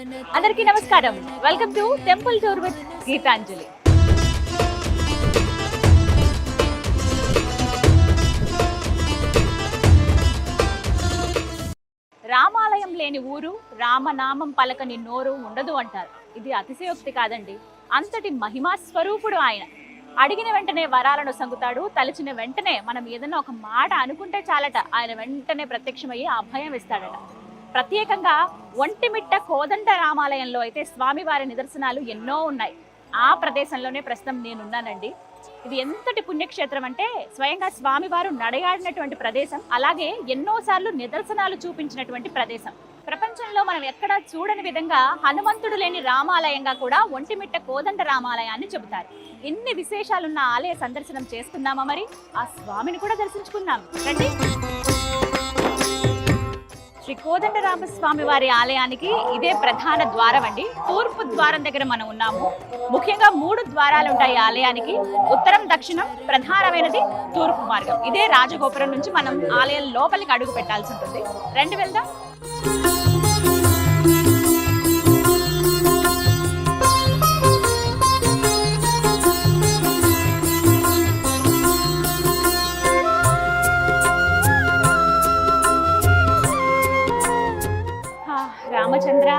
అందరికీ నమస్కారం. Welcome to temple tour with Geetanjali. రామాలయం లేని ఊరు, రామనామం పలకని నోరు ఉండదు అంటారు. ఇది అతిశయోక్తి కాదండి. అంతటి మహిమా స్వరూపుడు ఆయన. అడిగిన వెంటనే వరాలను సంగుతాడు. తలచిన వెంటనే మనం ఏదైనా ఒక మాట అనుకుంటే చాలట, ఆయన వెంటనే ప్రత్యక్షమయ్యి అభయం ఇస్తాడట. ప్రత్యేకంగా ఒంటిమిట్ట కోదండ రామాలయంలో అయితే స్వామివారి నిదర్శనాలు ఎన్నో ఉన్నాయి. ఆ ప్రదేశంలోనే ప్రస్తుతం నేనున్నానండి. ఇది ఎంతటి పుణ్యక్షేత్రం అంటే స్వయంగా స్వామివారు నడయాడినటువంటి ప్రదేశం, అలాగే ఎన్నోసార్లు నిదర్శనాలు చూపించినటువంటి ప్రదేశం. ప్రపంచంలో మనం ఎక్కడా చూడని విధంగా హనుమంతుడు లేని రామాలయంగా కూడా ఒంటిమిట్ట కోదండ రామాలయాన్ని చెబుతారు. ఎన్ని విశేషాలున్న ఆలయ సందర్శనం చేసుకున్నామా, మరి ఆ స్వామిని కూడా దర్శించుకుందాం రండి. శ్రీ కోదండ రామస్వామి వారి ఆలయానికి ఇదే ప్రధాన ద్వారం అండి. తూర్పు ద్వారం దగ్గర మనం ఉన్నాము. ముఖ్యంగా 3 ద్వారాలు ఉంటాయి ఆలయానికి. ఉత్తరం, దక్షిణం, ప్రధానమైనది తూర్పు మార్గం. ఇదే రాజగోపురం నుంచి మనం ఆలయం లోపలికి అడుగు పెట్టాల్సి ఉంటుంది. రండి వెళ్దాం. రామచంద్ర,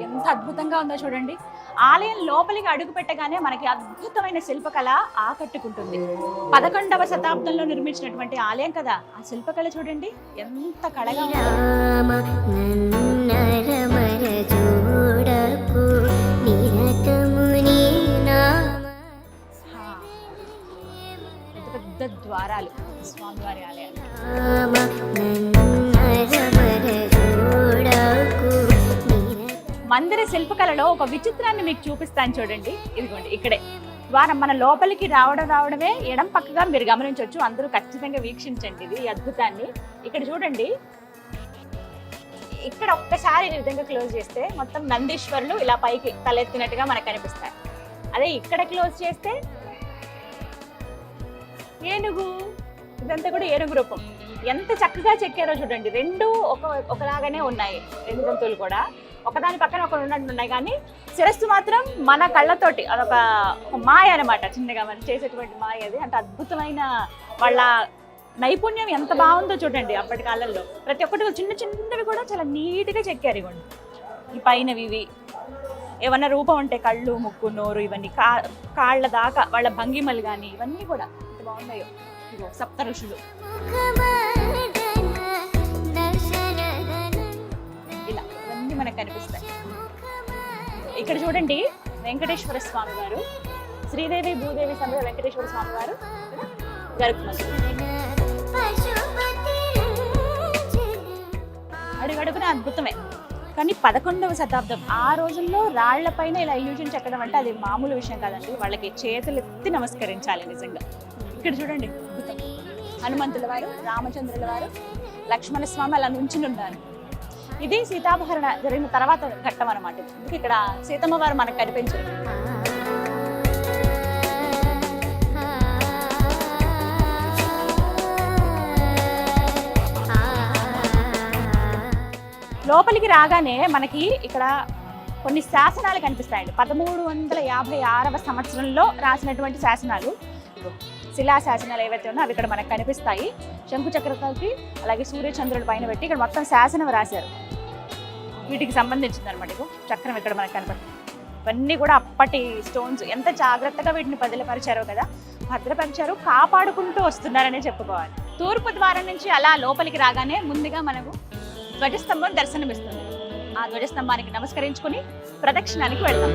ఎంత అద్భుతంగా ఉందో చూడండి. ఆలయం లోపలికి అడుగు పెట్టగానే మనకి అద్భుతమైన శిల్పకళ ఆకట్టుకుంటుంది. 11వ శతాబ్దంలో నిర్మించినటువంటి ఆలయం కదా, ఆ శిల్పకళ చూడండి ఎంత కళగా పెద్ద పెద్ద ద్వారాలు స్వామివారి ఆలయాలు. మందిర శిల్పకళలో ఒక విచిత్రాన్ని మీకు చూపిస్తాను చూడండి. ఇదిగోండి, ఇక్కడే ద్వారం. మన లోపలికి రావడమే ఎడం పక్కగా మీరు గమనించవచ్చు. అందరూ ఖచ్చితంగా వీక్షించండి ఇది అద్భుతాన్ని. ఇక్కడ చూడండి, ఇక్కడ ఒక్కసారి ఈ విధంగా క్లోజ్ చేస్తే మొత్తం నందీశ్వరులు ఇలా పైకి తలెత్తినట్టుగా మనకు కనిపిస్తాయి. అదే ఇక్కడ క్లోజ్ చేస్తే ఏనుగు, ఇదంతా కూడా ఏనుగు రూపం. ఎంత చక్కగా చెక్కారో చూడండి. రెండు ఒకలాగానే ఉన్నాయి. 2 జంతువులు కూడా ఒకదాని పక్కన ఒకరు ఉన్నట్టు కానీ శిరస్సు మాత్రం మన కళ్ళతోటి అదొక మాయ అనమాట. చిన్నగా మనం చేసేటువంటి మాయ అది. అంటే అద్భుతమైన వాళ్ళ నైపుణ్యం ఎంత బాగుందో చూడండి. అప్పటి కాలంలో ప్రతి ఒక్కటి చిన్న చిన్నవి కూడా చాలా నీట్గా చెక్కారు. ఇవ్వండి, ఈ పైనవి ఇవి ఏమన్నా రూపం ఉంటే కళ్ళు, ముక్కు, నోరు, ఇవన్నీ కాళ్ళ దాకా వాళ్ళ భంగిమలు కానీ ఇవన్నీ కూడా ఎంత బాగున్నాయో. ఇగో సప్త ఋషులు ఇలా ఇవన్నీ మనకు కనిపిస్తాయి. ఇక్కడ చూడండి, వెంకటేశ్వర స్వామి వారు, శ్రీదేవి భూదేవి సమేత వెంకటేశ్వర స్వామి వారు అడుగడుగున అద్భుతమే. కానీ 11వ శతాబ్దం ఆ రోజుల్లో రాళ్లపైన ఇలా ఇల్యూషన్ చెక్కడం అంటే అది మామూలు విషయం కాదండి. వాళ్ళకి చేతులు ఎత్తి నమస్కరించాలి నిజంగా. ఇక్కడ చూడండి, అద్భుతం. హనుమంతుల వారు, రామచంద్రుల వారు, లక్ష్మణ స్వామి అలా నుంచుని ఉన్నారు. ఇది సీతాపహరణ జరిగిన తర్వాత ఘట్టం అనమాట. ఎందుకు ఇక్కడ సీతమ్మ వారు మనకు కనిపించారు. లోపలికి రాగానే మనకి ఇక్కడ కొన్ని శాసనాలు కనిపిస్తాయండి. 1356వ సంవత్సరంలో రాసినటువంటి శాసనాలు, శిలా శాసనాలు ఏవైతే ఉన్నా అవి ఇక్కడ మనకు కనిపిస్తాయి. శంకు చక్రకి అలాగే సూర్యచంద్రుల పైన పెట్టి ఇక్కడ మొత్తం శాసనం రాశారు. వీటికి సంబంధించింది అనమాట. చక్రం ఇక్కడ మనకు కనపడుతుంది. ఇవన్నీ కూడా అప్పటి స్టోన్స్. ఎంత జాగ్రత్తగా వీటిని భద్రపరిచారో కదా, భద్రపరిచారు, కాపాడుకుంటూ వస్తున్నారనే చెప్పుకోవాలి. తూర్పు ద్వారం నుంచి అలా లోపలికి రాగానే ముందుగా మనకు ధ్వజస్తంభం దర్శనమిస్తుంది. ఆ ధ్వజస్తంభానికి నమస్కరించుకుని ప్రదక్షిణానికి వెళ్తాం.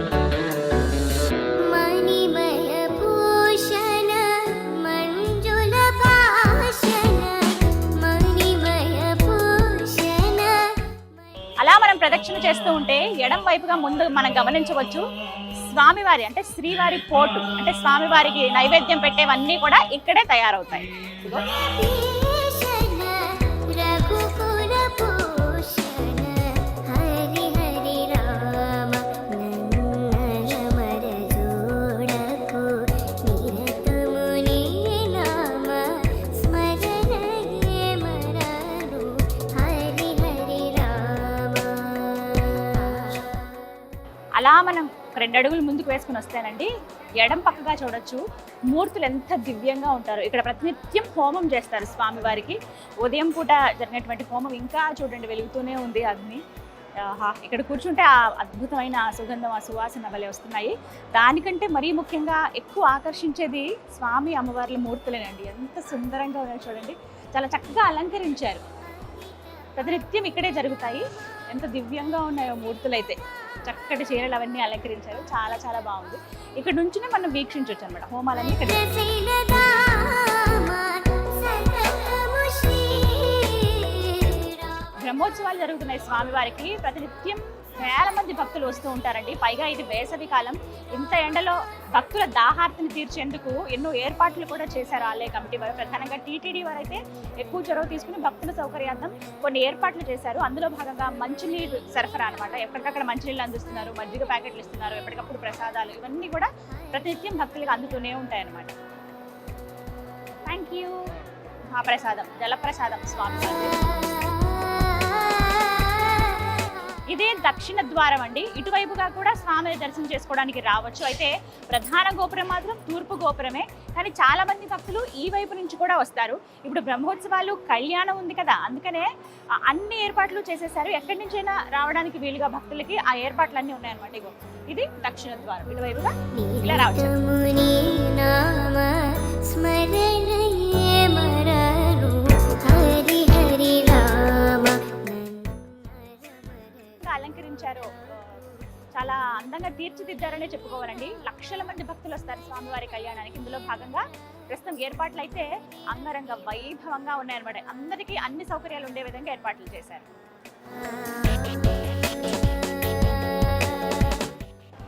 అలా మనం ప్రదక్షిణ చేస్తూ ఉంటే ఎడం వైపుగా ముందు మనం గమనించవచ్చు స్వామివారి అంటే శ్రీవారి పోటు, అంటే స్వామివారికి నైవేద్యం పెట్టేవన్నీ కూడా ఇక్కడే తయారవుతాయి. అలా మనం 2 అడుగులు ముందుకు వేసుకుని వస్తేనండి ఎడం పక్కగా చూడొచ్చు మూర్తులు ఎంత దివ్యంగా ఉంటారు. ఇక్కడ ప్రతినిత్యం హోమం చేస్తారు స్వామివారికి. ఉదయం పూట జరిగినటువంటి హోమం ఇంకా చూడండి వెలుగుతూనే ఉంది అగ్ని. ఇక్కడ కూర్చుంటే ఆ అద్భుతమైన సుగంధం, ఆ సువాసన వలె వస్తున్నాయి. దానికంటే మరీ ముఖ్యంగా ఎక్కువ ఆకర్షించేది స్వామి అమ్మవార్ల మూర్తులేనండి. ఎంత సుందరంగా ఉన్నాయో చూడండి, చాలా చక్కగా అలంకరించారు. ప్రతినిత్యం ఇక్కడే జరుగుతాయి. ఎంత దివ్యంగా ఉన్నాయో మూర్తులైతే. చక్కటి చీరలు అవన్నీ అలంకరించారు. చాలా చాలా బాగుంది. ఇక్కడ నుంచినే మనం వీక్షించవచ్చు అనమాట హోమాలన్నీ ఇక్కడ. బ్రహ్మోత్సవాలు జరుగుతున్నాయి స్వామివారికి. ప్రతినిత్యం వేల మంది భక్తులు వస్తూ ఉంటారండి. పైగా ఇది వేసవి కాలం. ఇంత ఎండలో భక్తుల దాహార్తిని తీర్చేందుకు ఎన్నో ఏర్పాట్లు కూడా చేశారు ఆలయ కమిటీ వారు. ప్రధానంగా టీటీడీ వారు అయితే ఎక్కువ చొరవ తీసుకుని భక్తుల సౌకర్యార్థం కొన్ని ఏర్పాట్లు చేశారు. అందులో భాగంగా మంచినీరు సరఫరా అనమాట. ఎక్కడికక్కడ మంచినీళ్ళు అందిస్తున్నారు, మజ్జిగ ప్యాకెట్లు ఇస్తున్నారు, ఎప్పటికప్పుడు ప్రసాదాలు, ఇవన్నీ కూడా ప్రతినిత్యం భక్తులకు అందుతూనే ఉంటాయన్నమాట. Thank you. మహాప్రసాదం, జలప్రసాదం స్వామివారి. ఇదే దక్షిణ ద్వారం అండి. ఇటువైపుగా కూడా స్వామిని దర్శనం చేసుకోవడానికి రావచ్చు. అయితే ప్రధాన గోపురం మాత్రం తూర్పు గోపురమే. కానీ చాలా మంది భక్తులు ఈ వైపు నుంచి కూడా వస్తారు. ఇప్పుడు బ్రహ్మోత్సవాలు, కళ్యాణం ఉంది కదా, అందుకనే అన్ని ఏర్పాట్లు చేసేసారు. ఎక్కడి నుంచైనా రావడానికి వీలుగా భక్తులకి ఆ ఏర్పాట్లు అన్నీ ఉన్నాయన్నమాట. ఇగో ఇది దక్షిణ ద్వారం. ఇటువైపుగా ఇలా రావచ్చు. అలంకరించారు, చాలా అందంగా తీర్చిదిద్దారనే చెప్పుకోవాలండి. లక్షల మంది భక్తులు వస్తారు స్వామివారి కళ్యాణానికి. ఇందులో భాగంగా ప్రస్తుతం ఏర్పాట్లు అయితే అంగరంగ వైభవంగా ఉన్నాయన్నమాట. అందరికీ అన్ని సౌకర్యాలు ఉండే విధంగా ఏర్పాట్లు చేశారు.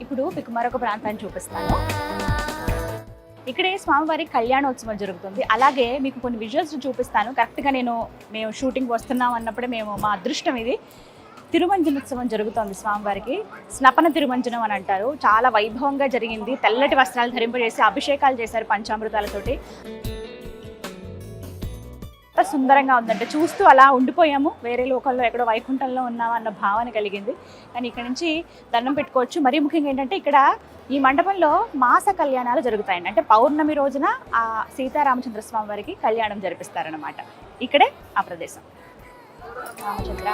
ఇప్పుడు మీకు మరొక ప్రాంతాన్ని చూపిస్తాను. ఇక్కడే స్వామివారి కళ్యాణోత్సవం జరుగుతుంది. అలాగే మీకు కొన్ని విజువల్స్ చూపిస్తాను. కరెక్ట్గా మేము షూటింగ్ వస్తున్నాం అన్నప్పుడే మా అదృష్టం ఇది. తిరుమంజనోత్సవం జరుగుతోంది స్వామివారికి. స్నపన తిరుమంజనం అని అంటారు. చాలా వైభవంగా జరిగింది. తెల్లటి వస్త్రాలు ధరింపజేసి అభిషేకాలు చేశారు పంచామృతాలతోటి. సుందరంగా ఉందంటే చూస్తూ అలా ఉండిపోయాము. వేరే లోకంలో ఎక్కడో వైకుంఠంలో ఉన్నామా అన్న భావన కలిగింది. కానీ ఇక్కడ నుంచి దండం పెట్టుకోవచ్చు. మరీ ముఖ్యంగా ఏంటంటే ఇక్కడ ఈ మండపంలో మాస కళ్యాణాలు జరుగుతాయండి. అంటే పౌర్ణమి రోజున ఆ సీతారామచంద్ర స్వామి వారికి కళ్యాణం జరిపిస్తారనమాట. ఇక్కడే ఆ ప్రదేశం. రామచంద్ర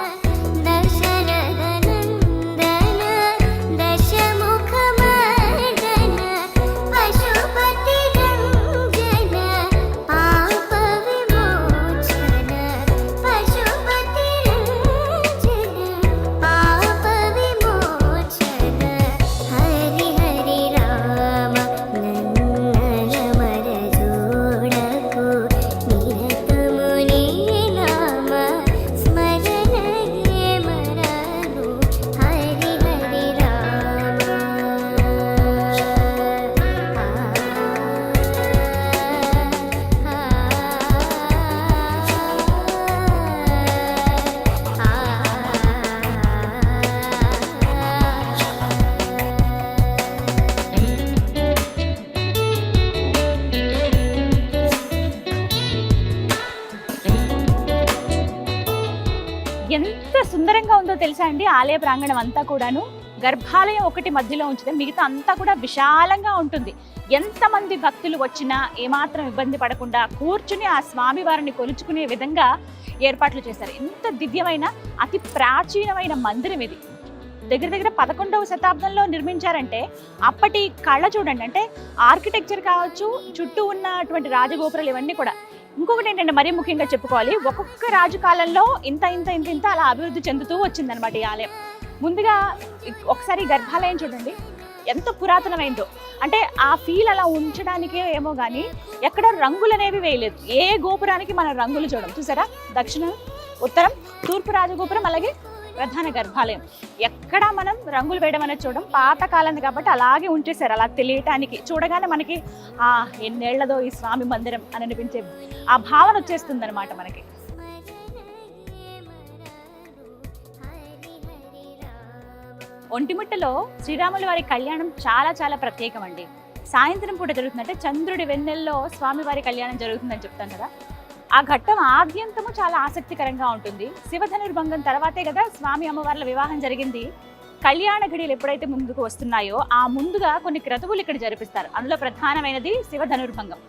ఎంత సుందరంగా ఉందో తెలుసా అండి. ఆలయ ప్రాంగణం అంతా కూడాను గర్భాలయం ఒకటి మధ్యలో ఉంచితే మిగతా అంతా కూడా విశాలంగా ఉంటుంది. ఎంతమంది భక్తులు వచ్చినా ఏమాత్రం ఇబ్బంది పడకుండా కూర్చుని ఆ స్వామి వారిని కొలుచుకునే విధంగా ఏర్పాట్లు చేశారు. ఎంత దివ్యమైన అతి ప్రాచీనమైన మందిరం ఇది. దగ్గర దగ్గర 11వ శతాబ్దంలో నిర్మించారంటే అప్పటి కళ చూడండి. అంటే ఆర్కిటెక్చర్ కావచ్చు, చుట్టూ ఉన్నటువంటి రాజగోపురాలు ఇవన్నీ కూడా. ఇంకొకటి ఏంటంటే మరీ ముఖ్యంగా చెప్పుకోవాలి, ఒక్కొక్క రాజు కాలంలో ఇంత ఇంత ఇంత ఇంత అలా అభివృద్ధి చెందుతూ వచ్చిందనమాట ఈ ఆలయం. ముందుగా ఒకసారి గర్భాలయం చూడండి ఎంత పురాతనమైందో. అంటే ఆ ఫీల్ అలా ఉంచడానికే ఏమో కానీ ఎక్కడ రంగులు అనేవి వేయలేదు. ఏ గోపురానికి మనం రంగులు చూడం. చూసారా, దక్షిణం, ఉత్తరం, తూర్పు రాజగోపురం, అలాగే ప్రధాన గర్భాలయం. ఎక్కడా మనం రంగులు వేయడం అనేది చూడడం. పాతకాలం కాబట్టి అలాగే ఉంచేశారు. అలా తెలియటానికి చూడగానే మనకి ఎన్నేళ్లదో ఈ స్వామి మందిరం అని అనిపించే ఆ భావన వచ్చేస్తుంది అనమాట మనకి. ఒంటిమిట్టలో శ్రీరాముల వారి కళ్యాణం చాలా చాలా ప్రత్యేకం అండి. సాయంత్రం పూట జరుగుతుందంటే చంద్రుడి వెన్నెల్లో స్వామివారి కళ్యాణం జరుగుతుందని చెప్తాను కదా. ఆ ఘట్టం ఆద్యంతము చాలా ఆసక్తికరంగా ఉంటుంది. శివధనుర్భంగం తర్వాతే కదా స్వామి అమ్మవార్ల వివాహం జరిగింది. కళ్యాణ ఘడియలు ఎప్పుడైతే ముందుకు వస్తున్నాయో ఆ ముందుగా కొన్ని క్రతువులు ఇక్కడ జరిపిస్తారు. అందులో ప్రధానమైనది శివ ధనుర్భంగం.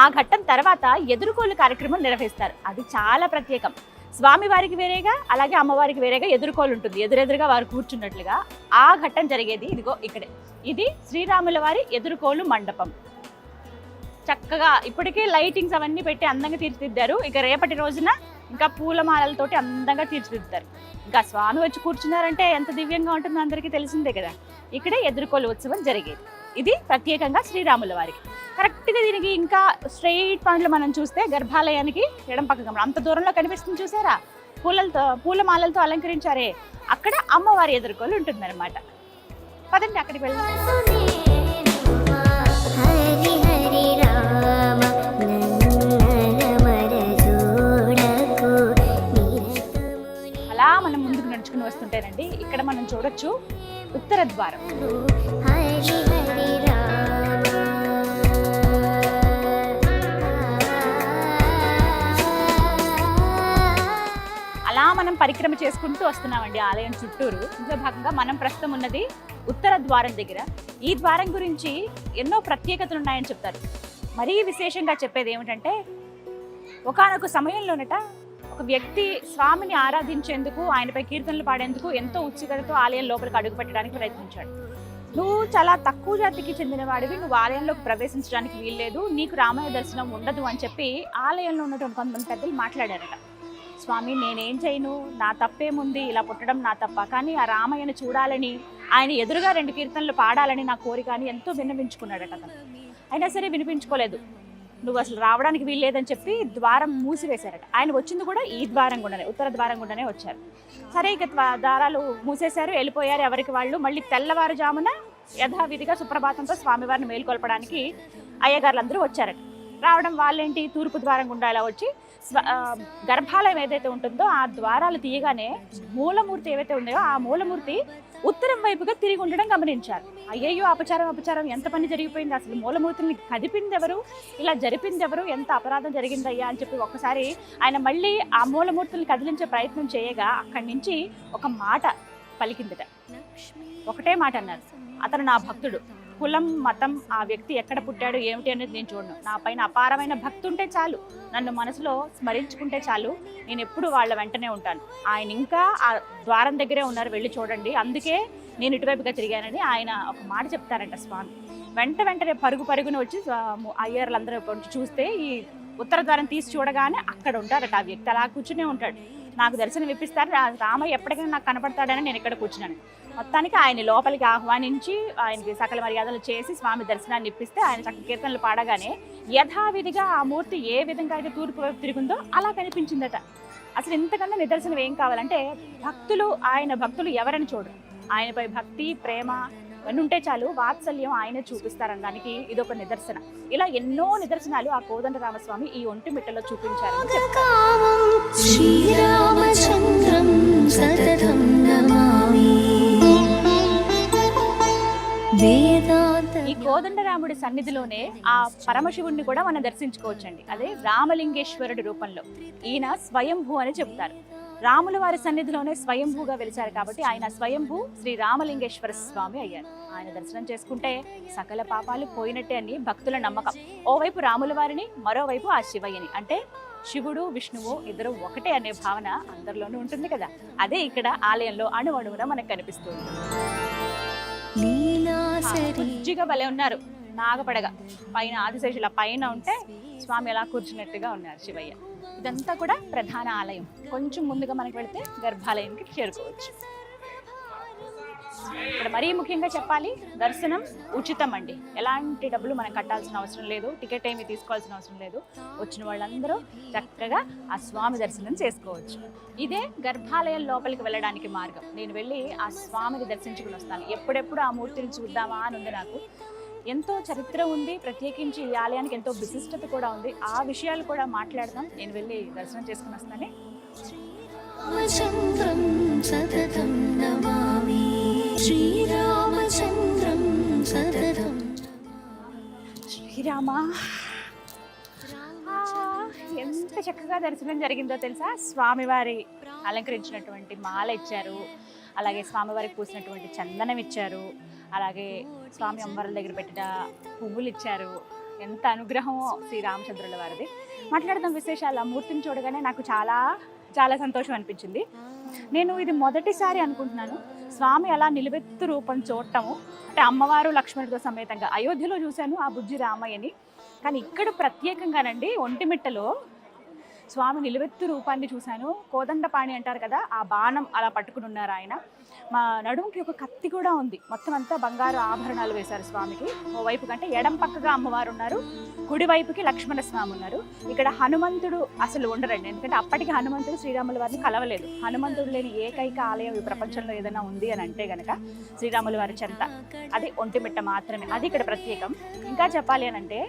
ఆ ఘట్టం తర్వాత ఎదుర్కోలు కార్యక్రమం నిర్వహిస్తారు. అది చాలా ప్రత్యేకం. స్వామి వారికి వేరేగా, అలాగే అమ్మవారికి వేరేగా ఎదుర్కోలు ఉంటుంది. ఎదురెదురుగా వారు కూర్చున్నట్లుగా ఆ ఘట్టం జరిగేది ఇదిగో ఇక్కడే. ఇది శ్రీరాముల వారి ఎదుర్కోలు మండపం. చక్కగా ఇప్పటికే లైటింగ్స్ అవన్నీ పెట్టి అందంగా తీర్చిదిద్దారు. ఇక రేపటి రోజున ఇంకా పూలమాలలతోటి అందంగా తీర్చిదిద్దారు. ఇంకా స్వామి వచ్చి కూర్చున్నారంటే ఎంత దివ్యంగా ఉంటుందో అందరికీ తెలిసిందే కదా. ఇక్కడే ఎదుర్కోలు ఉత్సవం జరిగేది. ఇది ప్రత్యేకంగా శ్రీరాముల వారికి. కరెక్ట్గా దీనికి ఇంకా స్ట్రెయిట్ పాయింట్లు మనం చూస్తే గర్భాలయానికి ఎడం పక్కగా అంత దూరంలో కనిపిస్తుంది చూసారా, పూలమాలలతో అలంకరించారే, అక్కడ అమ్మవారి ఎదుర్కోలు ఉంటుందన్నమాట. పదండి అక్కడికి వెళ్దాం. అలా మనం ముందుకు నడుచుకుని వస్తుంటేనండి ఇక్కడ మనం చూడొచ్చు ఉత్తర ద్వారం. అలా మనం పరిక్రమ చేసుకుంటూ వస్తున్నామండి ఆలయం చుట్టూరు. ఇందులో భాగంగా మనం ప్రస్తుతం ఉన్నది ఉత్తర ద్వారం దగ్గర. ఈ ద్వారం గురించి ఎన్నో ప్రత్యేకతలు ఉన్నాయని చెప్తారు. మరీ విశేషంగా చెప్పేది ఏమిటంటే, ఒకానొక సమయంలోనట ఒక వ్యక్తి స్వామిని ఆరాధించేందుకు, ఆయనపై కీర్తనలు పాడేందుకు ఎంతో ఉత్సుకతతో ఆలయం లోపలికి అడుగు పెట్టడానికి ప్రయత్నించాడు. నువ్వు చాలా తక్కువ జాతికి చెందిన వాడివి, నువ్వు ఆలయంలోకి ప్రవేశించడానికి వీల్లేదు, నీకు రామయ్య దర్శనం ఉండదు అని చెప్పి ఆలయంలో ఉన్నటువంటి కొంతమంది పెద్దలు మాట్లాడారట. స్వామి నేనేం చేయను, నా తప్పేముంది, ఇలా పుట్టడం నా తప్ప, కానీ ఆ రామయ్యను చూడాలని, ఆయన ఎదురుగా 2 కీర్తనలు పాడాలని నా కోరిక అని ఎంతో విన్నవించుకున్నాడట అతను. అయినా సరే వినిపించుకోలేదు. నువ్వు అసలు రావడానికి వీల్లేదని చెప్పి ద్వారం మూసివేశారట. ఆయన వచ్చింది కూడా ఈ ద్వారం గుండానే, ఉత్తర ద్వారం గుండానే వచ్చారు. సరే ఇక ద్వారాలు మూసేశారు, వెళ్ళిపోయారు ఎవరికి వాళ్ళు. మళ్ళీ తెల్లవారుజామున యథావిధిగా సుప్రభాతంతో స్వామివారిని మేల్కొల్పడానికి అయ్యగారులందరూ వచ్చారట. రావడం వాళ్ళేంటి తూర్పు ద్వారం గుండా ఇలా వచ్చి గర్భాలయం ఏదైతే ఉంటుందో ఆ ద్వారాలు తీయగానే మూలమూర్తి ఏవైతే ఉన్నాయో ఆ మూలమూర్తి ఉత్తరం వైపుగా తిరిగి ఉండడం గమనించారు. అయ్యయ్యో అపచారం, ఎంత పని జరిగిపోయింది, అసలు మూలమూర్తిని కదిపింది ఎవరు, ఇలా జరిపింది ఎవరు, ఎంత అపరాధం జరిగిందయ్యా అని చెప్పి ఒక్కసారి ఆయన మళ్ళీ ఆ మూలమూర్తిని కదిలించే ప్రయత్నం చేయగా అక్కడి నుంచి ఒక మాట పలికిందట. ఒకటే మాట అన్నారు, అతను నా భక్తుడు, కులం మతం ఆ వ్యక్తి ఎక్కడ పుట్టాడు ఏమిటి అనేది నేను చూడను, నా పైన అపారమైన భక్తి ఉంటే చాలు, నన్ను మనసులో స్మరించుకుంటే చాలు, నేను ఎప్పుడు వాళ్ళ వెంటనే ఉంటాను. ఆయన ఇంకా ఆ ద్వారం దగ్గరే ఉన్నారు, వెళ్ళి చూడండి, అందుకే నేను ఇటువైపుగా తిరిగానని ఆయన ఒక మాట చెప్తారంట స్వామి. వెంటనే పరుగున వచ్చి అయ్యర్లందరూ వచ్చి చూస్తే ఈ ఉత్తర ద్వారం తీసి చూడగానే అక్కడ ఉంటారట ఆ వ్యక్తి. అలా కూర్చునే ఉంటాడు. నాకు దర్శనం ఇప్పిస్తారు, రామయ్య ఎప్పటికైనా నాకు కనపడతాడని నేను ఇక్కడ కూర్చున్నాను. మొత్తానికి ఆయన లోపలికి ఆహ్వానించి ఆయనకి సకల మర్యాదలు చేసి స్వామి దర్శనాన్ని ఇప్పిస్తే ఆయన చక్క కీర్తనలు పాడగానే యథావిధిగా ఆ మూర్తి ఏ విధంగా అయితే తూర్పు వైపు తిరిగిందో అలా కనిపించిందట. అసలు ఇంతకన్నా నిదర్శనం ఏం కావాలంటే, ఆయన భక్తులు ఎవరని చూడరు, ఆయనపై భక్తి ప్రేమ ఇవన్నీ ఉంటే చాలు, వాత్సల్యం ఆయన చూపిస్తారనడానికి ఇదొక నిదర్శన. ఇలా ఎన్నో నిదర్శనాలు ఆ కోదండరామస్వామి ఈ ఒంటిమిట్టలో చూపించారని చెప్తారు. ఈ కోదండరాముడి సన్నిధిలోనే ఆ పరమశివుణ్ణి కూడా మనం దర్శించుకోవచ్చండి. అదే రామలింగేశ్వరుడి రూపంలో. ఈయన స్వయంభూ అని చెప్తారు. రాముల వారి సన్నిధిలోనే స్వయంభూగా వెలిచారు కాబట్టి ఆయన స్వయంభూ శ్రీ రామలింగేశ్వర స్వామి అయ్యారు. ఆయన దర్శనం చేసుకుంటే సకల పాపాలు పోయినట్టే అని భక్తుల నమ్మకం. ఓవైపు రాముల వారిని, మరోవైపు ఆ శివయ్యని, అంటే శివుడు విష్ణువు ఇద్దరు ఒకటే అనే భావన అందరిలోనూ ఉంటుంది కదా. అదే ఇక్కడ ఆలయంలో అణువణువున మనకు కనిపిస్తుంది. బుజ్జిగా భలే ఉన్నారు, నాగపడగ పైన ఆదిశేషుల పైన ఉంటే స్వామి ఎలా కూర్చున్నట్టుగా ఉన్నారు శివయ్య. ఇదంతా కూడా ప్రధాన ఆలయం. కొంచెం ముందుగా మనకి వెళితే గర్భాలయానికి చేరుకోవచ్చు. ఇక్కడ మరీ ముఖ్యంగా చెప్పాలి, దర్శనం ఉచితం అండి. ఎలాంటి డబ్బులు మనం కట్టాల్సిన అవసరం లేదు, టికెట్ ఏమీ తీసుకోవాల్సిన అవసరం లేదు. వచ్చిన వాళ్ళందరూ చక్కగా ఆ స్వామి దర్శనం చేసుకోవచ్చు. ఇదే గర్భాలయం లోపలికి వెళ్ళడానికి మార్గం. నేను వెళ్ళి ఆ స్వామిని దర్శించుకుని వస్తాను. ఎప్పుడెప్పుడు ఆ మూర్తిని చూద్దామా అని ఉంది నాకు. ఎంతో చరిత్ర ఉంది, ప్రత్యేకించి ఈ ఆలయానికి ఎంతో విశిష్టత కూడా ఉంది. ఆ విషయాలు కూడా మాట్లాడదాం. నేను వెళ్ళి దర్శనం చేసుకుని వస్తానే. శ్రీరామ, ఎంత చక్కగా దర్శనం జరిగిందో తెలుసా. స్వామివారి అలంకరించినటువంటి మాల ఇచ్చారు, అలాగే స్వామివారికి పూసినటువంటి చందనం ఇచ్చారు, అలాగే స్వామి అమ్మవారి దగ్గర పెట్టిన పువ్వులు ఇచ్చారు. ఎంత అనుగ్రహమో శ్రీరామచంద్రుల వారిది. మాట్లాడదాం విశేషాలు. ఆ మూర్తిని చూడగానే నాకు చాలా చాలా సంతోషం అనిపించింది. నేను ఇది మొదటిసారి అనుకుంటున్నాను స్వామి అలా నిలువెత్తు రూపం చూడటము. అంటే అమ్మవారు లక్ష్మణుడితో సమేతంగా అయోధ్యలో చూశాను ఆ బుజ్జి రామయ్యని, కానీ ఇక్కడ ప్రత్యేకంగానండి ఒంటిమిట్టలో స్వామి నిలువెత్తు రూపాన్ని చూశాను. కోదండపాణి అంటారు కదా, ఆ బాణం అలా పట్టుకుని ఉన్నారు ఆయన. మా నడుముకి ఒక కత్తి కూడా ఉంది. మొత్తం అంతా బంగారు ఆభరణాలు వేశారు స్వామికి. ఓవైపు కంటే ఎడం పక్కగా అమ్మవారు ఉన్నారు, కుడి వైపుకి లక్ష్మణ స్వామి ఉన్నారు. ఇక్కడ హనుమంతుడు అసలు ఉండరండి, ఎందుకంటే అప్పటికి హనుమంతుడు శ్రీరాముల వారిని కలవలేదు. హనుమంతుడు లేని ఏకైక ఆలయం ఈ ప్రపంచంలో ఏదైనా ఉంది అని అంటే గనక శ్రీరాముల వారి చెంత, అది ఒంటిమిట్ట మాత్రమే. అది ఇక్కడ ప్రత్యేకం. ఇంకా చెప్పాలి అని అంటే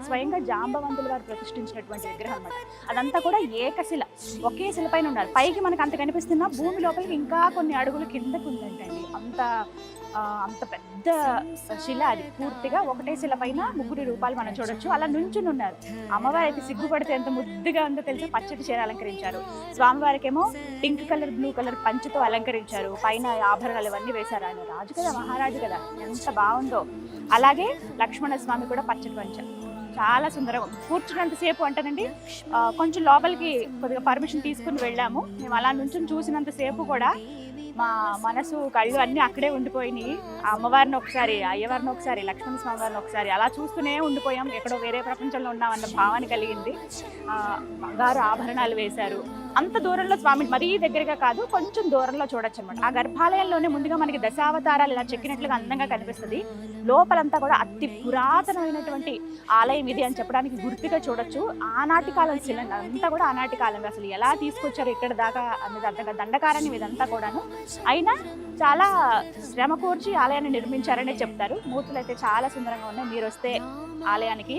స్వయంగా జాంబవంతుల వారు ప్రతిష్ఠించినటువంటి విగ్రహం అన్నమాట. అదంతా కూడా ఏకశిల, ఒకే శిల పైన ఉన్నారు. పైకి మనకు అంత కనిపిస్తున్నా భూమి లోపలికి ఇంకా కొన్ని అడుగులు కిందకు ఉందంటండి. అంత పెద్ద శిల అది. పూర్తిగా ఒకటే శిల పైన ముగ్గురు రూపాలు మనం చూడొచ్చు. అలా నుంచుని ఉన్నారు. అమ్మవారు అయితే సిగ్గుపడితే ఎంత ముద్దుగా ఉందో తెలుసు. పచ్చటి చీర అలంకరించారు. స్వామివారికి ఏమో పింక్ కలర్ బ్లూ కలర్ పంచుతో అలంకరించారు. పైన ఆభరణాలు ఇవన్నీ వేశారు. ఆయన రాజు కదా, మహారాజు కదా, ఎంత బాగుందో. అలాగే లక్ష్మణ స్వామి కూడా పచ్చటి పంచ, చాలా సుందరం. కూర్చున్నంతసేపు అంటేనండి కొంచెం లోపలికి కొద్దిగా పర్మిషన్ తీసుకుని వెళ్ళాము. మేము అలా నుంచి చూసినంతసేపు కూడా మా మనసు కళ్ళు అన్నీ అక్కడే ఉండిపోయినాయి. ఆ అమ్మవారిని ఒకసారి, అయ్యవారిని ఒకసారి, లక్ష్మణ స్వామి వారిని ఒకసారి అలా చూస్తూనే ఉండిపోయాం. ఎక్కడో వేరే ప్రపంచంలో ఉన్నామన్న భావన కలిగింది. బంగారు ఆభరణాలు వేశారు. అంత దూరంలో స్వామి మరీ దగ్గరగా కాదు, కొంచెం దూరంలో చూడొచ్చు అనమాట. ఆ గర్భాలయంలోనే ముందుగా మనకి దశావతారాలు ఇలా చెక్కినట్లుగా అందంగా కనిపిస్తుంది. లోపలంతా కూడా అతి పురాతనమైనటువంటి ఆలయం ఇది అని చెప్పడానికి గుర్తుగా చూడొచ్చు. ఆనాటి కాలం శిల అంతా కూడా ఆనాటి కాలం. అసలు ఎలా తీసుకొచ్చారు ఇక్కడ దాకా అనేది అంతగా దండకారణ్యం ఇదంతా కూడాను. అయినా చాలా శ్రమ కూర్చి ఆలయాన్ని నిర్మించారనే చెప్తారు. మూర్తులు అయితే చాలా సుందరంగా ఉన్నాయి. మీరు వస్తే ఆలయానికి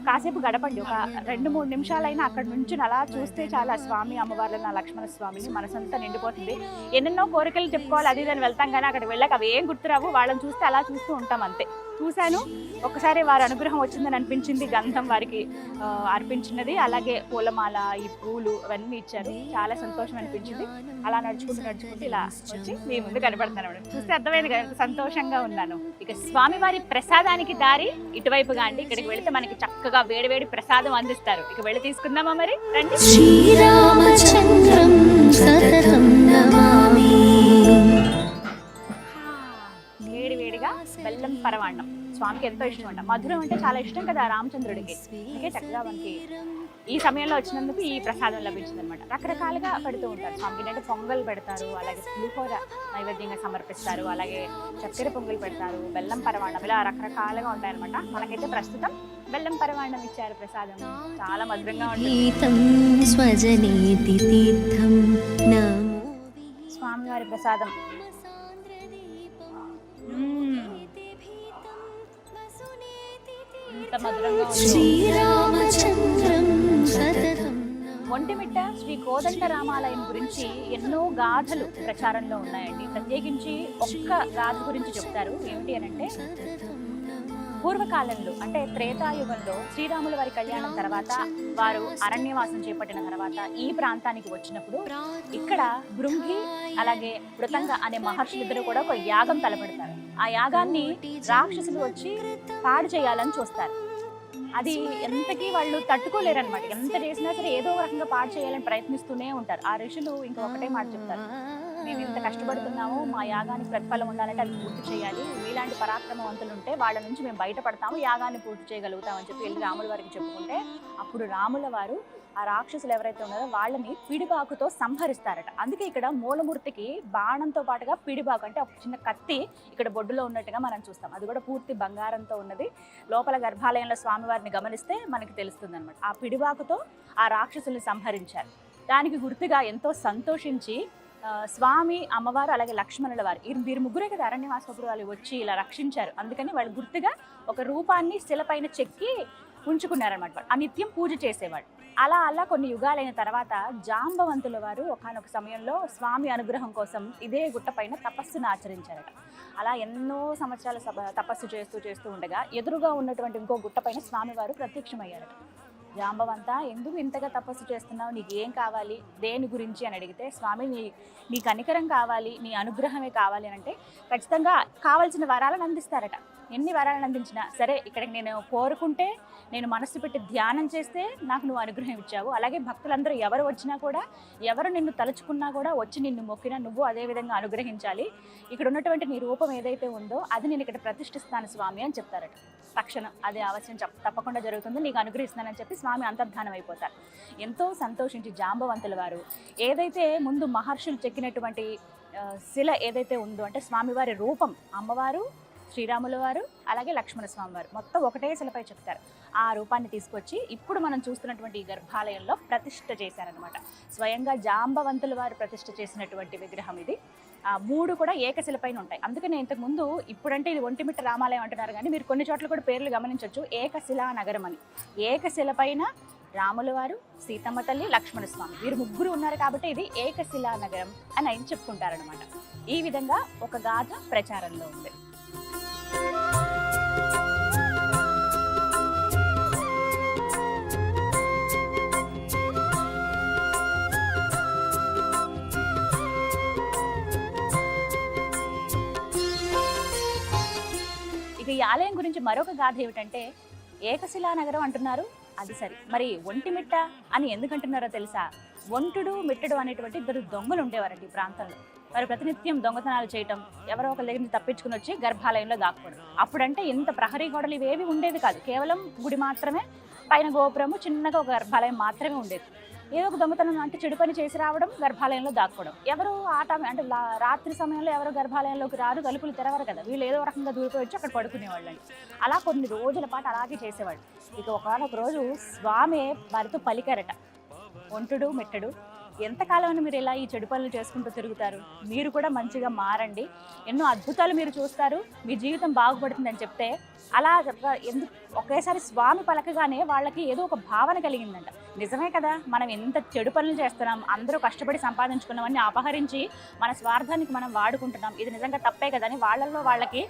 కాసేపు గడపండి, ఒక 2-3 నిమిషాలైనా అక్కడ నుంచి అలా చూస్తే చాలా స్వామి అమ్మవార్లను, లక్ష్మణ స్వామిని మనసంతా నిండిపోతుంది. ఎన్నెన్నో కోరికలు చెప్పుకోవాలి అది ఇదని వెళ్తాం, కానీ అక్కడికి వెళ్ళాక అవి ఏం గుర్తురావు. వాళ్ళని చూస్తే అలా చూస్తూ ఉంటాం అంతే. చూశాను, ఒకసారి వారి అనుగ్రహం వచ్చిందని అనిపించింది. గంధం వారికి అర్పించినది, అలాగే పూలమాల, ఈ పూలు అవన్నీ ఇచ్చారు. చాలా సంతోషం అనిపించింది. అలా నడుచుకుంటూ ఇలా వచ్చి మీ ముందు కనబడుతున్నాను. చూస్తే అర్థమైంది కదా ఎంత సంతోషంగా ఉన్నాను. ఇక స్వామివారి ప్రసాదానికి దారి ఇటువైపుగా అండి. ఇక్కడికి వెళితే మనకి చక్కగా వేడివేడి ప్రసాదం అందిస్తారు. ఇక వెళ్ళి తీసుకుందామా మరి, రండి. శ్రీరామచంద్రం సతతం నమామి. వేడివేడిగా బెల్లం పరమాన్నం స్వామికి ఎంతో ఇష్టం అంట. మధురం అంటే చాలా ఇష్టం కదా రామచంద్రుడికి. అందుకే చక్కగా మనకి ఈ సమయంలో వచ్చినందుకు ఈ ప్రసాదం లభించింది అనమాట. రకరకాలుగా పెడుతూ ఉంటారు స్వామికి. అంటే పొంగల్ పెడతారు, అలాగే పులిహోర నైవేద్యంగా సమర్పిస్తారు, అలాగే చక్కెర పొంగల్ పెడతారు, బెల్లం పరమాన్నం, ఇలా రకరకాలుగా ఉంటాయన్నమాట. మనకైతే ప్రస్తుతం బెల్లం పరమాన్నం ఇచ్చారు ప్రసాదం. చాలా మధురంగా ఉంటుంది. స్వామివారి ప్రసాదం ఎంత మధురంగా ఒంటిమిట్ట శ్రీ కోదండ రామాలయం గురించి ఎన్నో గాథలు ప్రచారంలో ఉన్నాయండి. ప్రత్యేకించి ఒక్క గాథ గురించి చెప్తారు. ఏమిటి అని అంటే, పూర్వకాలంలో అంటే త్రేతాయుగంలో శ్రీరాముల వారి కళ్యాణం తర్వాత వారు అరణ్యవాసం చేపట్టిన తర్వాత ఈ ప్రాంతానికి వచ్చినప్పుడు ఇక్కడ భృంగి అలాగే మృతంగ అనే మహర్షులిద్దరూ కూడా ఒక యాగం తలపెడతారు. ఆ యాగాన్ని రాక్షసులు వచ్చి పాడు చేయాలని చూస్తారు. అది ఎంతకీ వాళ్ళు తట్టుకోలేరనమాట. ఎంత చేసినా సరే ఏదో ఒక రకంగా పాడు చేయాలని ప్రయత్నిస్తూనే ఉంటారు. ఆ ఋషులు ఇంకా ఒకటే మాట చెప్తారు, మేము ఇంత కష్టపడుతున్నాము, మా యాగానికి ప్రతిఫలం ఉండాలంటే అది పూర్తి చేయాలి. మీలాంటి పరాక్రమవంతులు ఉంటే వాళ్ళ నుంచి మేము బయటపడతాము, యాగాన్ని పూర్తి చేయగలుగుతామని చెప్పి వెళ్ళి రాముల వారికి చెప్పుకుంటే, అప్పుడు రాముల వారు ఆ రాక్షసులు ఎవరైతే ఉన్నారో వాళ్ళని పిడిబాకుతో సంహరిస్తారట. అందుకే ఇక్కడ మూలమూర్తికి బాణంతో పాటుగా పిడిబాకు అంటే ఒక చిన్న కత్తి ఇక్కడ బొడ్డులో ఉన్నట్టుగా మనం చూస్తాం. అది కూడా పూర్తి బంగారంతో ఉన్నది. లోపల గర్భాలయంలో స్వామివారిని గమనిస్తే మనకి తెలుస్తుంది అనమాట. ఆ పిడిబాకుతో ఆ రాక్షసుల్ని సంహరించారు. దానికి గుర్తుగా ఎంతో సంతోషించి స్వామి, అమ్మవారు అలాగే లక్ష్మణుల వారు వీరు ముగ్గురే కదా అరణ్యవాసపుడు వాళ్ళు వచ్చి ఇలా రక్షించారు. అందుకని వాళ్ళు గుర్తుగా ఒక రూపాన్ని శిలపైన చెక్కి ఉంచుకున్నారనమాట. ఆ నిత్యం పూజ చేసేవాడు. అలా కొన్ని యుగాలైన తర్వాత జాంబవంతుల వారు ఒకానొక సమయంలో స్వామి అనుగ్రహం కోసం ఇదే గుట్ట పైన తపస్సును ఆచరించారట. అలా ఎన్నో సంవత్సరాల తపస్సు చేస్తూ ఉండగా ఎదురుగా ఉన్నటువంటి ఇంకో గుట్ట పైన స్వామివారు ప్రత్యక్షమయ్యారట. జాంబవంత, ఎందుకు ఇంతగా తపస్సు చేస్తున్నావు, నీకు ఏం కావాలి, దేని గురించి అని అడిగితే, స్వామి నీ కనికరం కావాలి, నీ అనుగ్రహమే కావాలి అని అంటే ఖచ్చితంగా కావాల్సిన వరాలను అందిస్తారట. ఎన్ని వరాలను అందించినా సరే, ఇక్కడికి నేను కోరుకుంటే, నేను మనస్సు పెట్టి ధ్యానం చేస్తే నాకు నువ్వు అనుగ్రహం ఇచ్చావు. అలాగే భక్తులందరూ ఎవరు వచ్చినా కూడా, ఎవరు నిన్ను తలుచుకున్నా కూడా, వచ్చి నిన్ను మొక్కినా నువ్వు అదే విధంగా అనుగ్రహించాలి. ఇక్కడ ఉన్నటువంటి నీ రూపం ఏదైతే ఉందో అది నేను ఇక్కడ ప్రతిష్ఠిస్తాను స్వామి అని చెప్తారట. తక్షణం అదే అవశ్యం తప్పకుండా జరుగుతుంది, నీకు అనుగ్రహిస్తున్నానని చెప్పి స్వామి అంతర్ధానం అయిపోతారు. ఎంతో సంతోషించి జాంబవంతుల వారు ఏదైతే ముందు మహర్షులు చెక్కినటువంటి శిల ఏదైతే ఉందో, అంటే స్వామివారి రూపం, అమ్మవారు, శ్రీరాముల వారు, అలాగే లక్ష్మణ స్వామి వారు మొత్తం ఒకటే శిలపై చెప్తారు. ఆ రూపాన్ని తీసుకొచ్చి ఇప్పుడు మనం చూస్తున్నటువంటి ఈ గర్భాలయంలో ప్రతిష్ఠ చేశారనమాట. స్వయంగా జాంబవంతుల వారు ప్రతిష్ఠ చేసినటువంటి విగ్రహం ఇది. 3 కూడా ఏకశిలపైన ఉంటాయి. అందుకనే ఇంతకుముందు, ఇప్పుడంటే ఇది ఒంటిమిట్ట రామాలయం అంటున్నారు, కానీ మీరు కొన్ని చోట్ల కూడా పేర్లు గమనించవచ్చు, ఏకశిలా నగరం అని. ఏకశిలపైన రాముల వారు, సీతమ్మ తల్లి, లక్ష్మణ స్వామి, వీరు 3 ఉన్నారు కాబట్టి ఇది ఏకశిలా నగరం అని ఆయన చెప్పుకుంటారనమాట. ఈ విధంగా ఒక గాథ ప్రచారంలో ఉంది. ఇక ఈ ఆలయం గురించి మరొక గాథ ఏమిటంటే, ఏకశిలా నగరం అంటున్నారు, అది సరే, మరి ఒంటిమిట్ట అని ఎందుకంటున్నారో తెలుసా? ఒంటుడు మిట్టడు అనేటువంటి 2 దొంగలు ఉండేవారండి ఈ ప్రాంతంలో. వారు ప్రతినిత్యం దొంగతనాలు చేయటం, ఎవరో ఒక దగ్గర నుంచి తప్పించుకుని వచ్చి గర్భాలయంలో దాక్కోవడం. అప్పుడంటే ఇంత ప్రహరీ గోడలు ఇవేవి ఉండేవి కాదు, కేవలం గుడి మాత్రమే, పైన గోపురము, చిన్నగా ఒక గర్భాలయం మాత్రమే ఉండేది. ఏదో ఒక దొంగతనం అంటే చెడు పని చేసి రావడం, గర్భాలయంలో దాక్కోవడం. ఎవరు అంటే రాత్రి సమయంలో ఎవరు గర్భాలయంలోకి రారు, తలుపులు తెరవరు కదా, వీళ్ళు ఏదో రకంగా దూరిపోయి వచ్చి అక్కడ పడుకునేవాళ్ళని. అలా కొన్ని రోజుల పాటు అలాగే చేసేవాళ్ళు. ఇక ఒకనొక రోజు స్వామి వారితో పలికారట, ఒంటుడు మిట్టడు, ఎంతకాలం మీరు ఇలా ఈ చెడు పనులు చేసుకుంటూ తిరుగుతారు, మీరు కూడా మంచిగా మారండి, ఎన్నో అద్భుతాలు మీరు చూస్తారు, మీ జీవితం బాగుపడుతుందని చెప్తే, అలా ఒకేసారి స్వామి పలకగానే వాళ్ళకి ఏదో ఒక భావన కలిగిందంట. నిజమే కదా, మనం ఎంత చెడు పనులు చేస్తున్నాం, అందరూ కష్టపడి సంపాదించుకున్నామని అపహరించి మన స్వార్థానికి మనం వాడుకుంటున్నాం, ఇది నిజంగా తప్పే కదా అని వాళ్ళల్లో వాళ్ళకి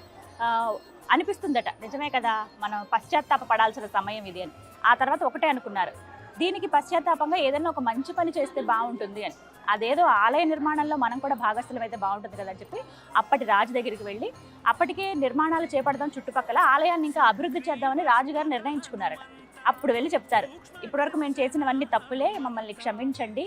అనిపిస్తుందట. నిజమే కదా, మనం పశ్చాత్తాప పడాల్సిన సమయం ఇది అని. ఆ తర్వాత ఒకటే అనుకున్నారు, దీనికి పశ్చాత్తాపంగా ఏదైనా ఒక మంచి పని చేస్తే బాగుంటుంది అని. అదేదో ఆలయ నిర్మాణంలో మనం కూడా భాగస్థలం అయితే బాగుంటుంది కదా అని చెప్పి అప్పటి రాజు దగ్గరికి వెళ్ళి, అప్పటికే నిర్మాణాలు చేపడదాం, చుట్టుపక్కల ఆలయాన్ని ఇంకా అభివృద్ధి చేద్దామని రాజుగారు నిర్ణయించుకున్నారట. అప్పుడు వెళ్ళి చెప్తారు, ఇప్పటివరకు మేము చేసినవన్నీ తప్పులే, మమ్మల్ని క్షమించండి,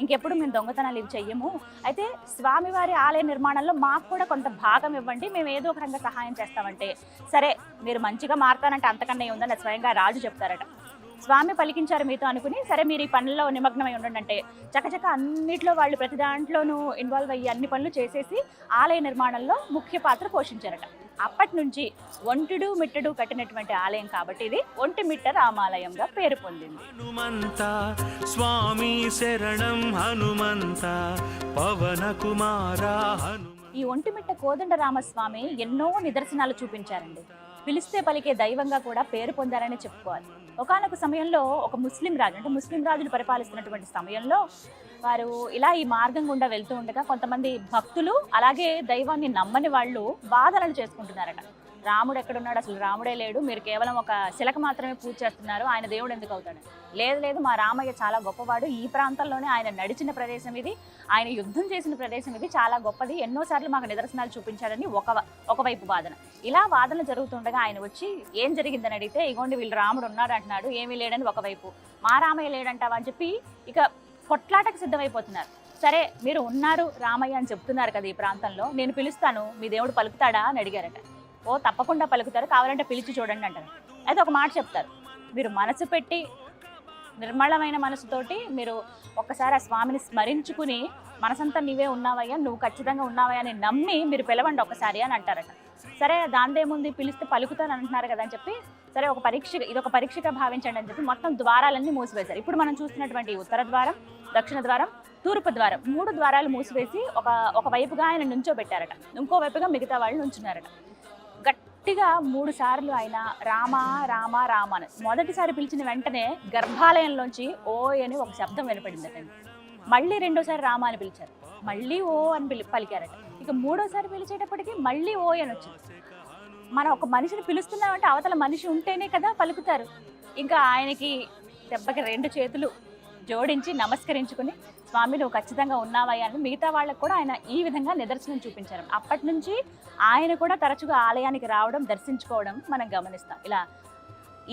ఇంకెప్పుడు మేము దొంగతనాలు ఇవి చెయ్యము, అయితే స్వామివారి ఆలయ నిర్మాణంలో మాకు కూడా కొంత భాగం ఇవ్వండి, మేము ఏదో ఒక రకంగా సహాయం చేస్తామంటే, సరే మీరు మంచిగా మారుతానంటే అంతకన్నా ఉందని స్వయంగా రాజు చెప్తారట. స్వామి పలికించారు మీతో అనుకుని, సరే మీరు ఈ పనుల్లో నిమగ్నమై ఉండండి అంటే చకచక అన్నిట్లో వాళ్ళు ప్రతి దాంట్లోనూ ఇన్వాల్వ్ అయ్యి అన్ని పనులు చేసేసి ఆలయ నిర్మాణంలో ముఖ్య పాత్ర పోషించారట. అప్పటి నుంచి ఒంటుడు మిట్టడు కట్టినటువంటి ఆలయం కాబట్టి ఇది ఒంటిమిట్ట రామాలయంగా పేరు పొందింది. హనుమంత స్వామి శరణం హనుమంత పవన కుమార. ఈ ఒంటిమిట్ట కోదండ రామస్వామి ఎన్నో నిదర్శనాలు చూపించారండి. పిలిస్తే పలికే దైవంగా కూడా పేరు పొందారని చెప్పుకోవాలి. ఒకానొక సమయంలో ఒక ముస్లిం రాజు, అంటే ముస్లిం రాజులు పరిపాలిస్తున్నటువంటి సమయంలో వారు ఇలా ఈ మార్గం గుండా వెళ్తూ ఉండగా కొంతమంది భక్తులు, అలాగే దైవాన్ని నమ్మని వాళ్ళు వాదనలు చేసుకుంటున్నారట. రాముడు ఎక్కడున్నాడు, అసలు రాముడే లేడు, మీరు కేవలం ఒక శిలకు మాత్రమే పూజ చేస్తున్నారు, ఆయన దేవుడు ఎందుకు అవుతాడు? లేదు, మా రామయ్య చాలా గొప్పవాడు, ఈ ప్రాంతంలోనే ఆయన నడిచిన ప్రదేశం ఇది, ఆయన యుద్ధం చేసిన ప్రదేశం ఇది, చాలా గొప్పది, ఎన్నోసార్లు మాకు నిదర్శనాలు చూపించాడని ఒకవైపు వాదన. ఇలా వాదనలు జరుగుతుండగా ఆయన వచ్చి ఏం జరిగిందని అడిగితే, ఇగోండి వీళ్ళు రాముడు ఉన్నాడు అంటున్నాడు, ఏమీ లేడని ఒకవైపు, మా రామయ్య లేడంటావా అని చెప్పి ఇక కొట్లాటకు సిద్ధమైపోతున్నారు. సరే మీరు ఉన్నారు రామయ్య అని చెప్తున్నారు కదా ఈ ప్రాంతంలో, నేను పిలుస్తాను, మీ దేవుడు పలుకుతాడా అని అడిగారట. ఓ తప్పకుండా పలుకుతారు, కావాలంటే పిలిచి చూడండి అంటారు. అయితే ఒక మాట చెప్తారు, మీరు మనసు పెట్టి నిర్మలమైన మనసుతోటి మీరు ఒక్కసారి ఆ స్వామిని స్మరించుకుని, మనసంతా నీవే ఉన్నావయ్యా, నువ్వు ఖచ్చితంగా ఉన్నావయ్యా అని నమ్మి మీరు పిలవండి ఒకసారి అని అంటారట. సరే దాందేముంది, పిలిస్తే పలుకుతాను అంటున్నారు కదా అని చెప్పి, సరే ఇదొక పరీక్షగా భావించండి అని చెప్పి మొత్తం ద్వారాలన్నీ మూసివేశారు. ఇప్పుడు మనం చూస్తున్నటువంటి ఉత్తర ద్వారం, దక్షిణ ద్వారం, తూర్పు ద్వారం, 3 ద్వారాలు మూసివేసి ఒక వైపుగా ఆయన నుంచోబెట్టారట, ఇంకో వైపుగా మిగతా వాళ్ళు నుంచున్నారట. గట్టిగా 3 సార్లు ఆయన రామ రామ రామ అని మొదటిసారి పిలిచిన వెంటనే గర్భాలయంలోంచి ఓ అని ఒక శబ్దం వినపడిందట. మళ్ళీ రెండోసారి రామ అని పిలిచారు, మళ్ళీ ఓ అని పలికారట. ఇక 3వసారి పిలిచేటప్పటికి మళ్ళీ ఓ అని వచ్చింది. మనం ఒక మనిషిని పిలుస్తున్నామంటే అవతల మనిషి ఉంటేనే కదా పలుకుతారు. ఇంకా ఆయనకి దెబ్బకి 2 చేతులు జోడించి నమస్కరించుకుని స్వామి నువ్వు ఖచ్చితంగా ఉన్నావయ్యా అని మిగతా వాళ్ళకు కూడా ఆయన ఈ విధంగా నిదర్శనం చూపించారు. అప్పటి నుంచి ఆయన కూడా తరచుగా ఆలయానికి రావడం, దర్శించుకోవడం మనం గమనిస్తాం. ఇలా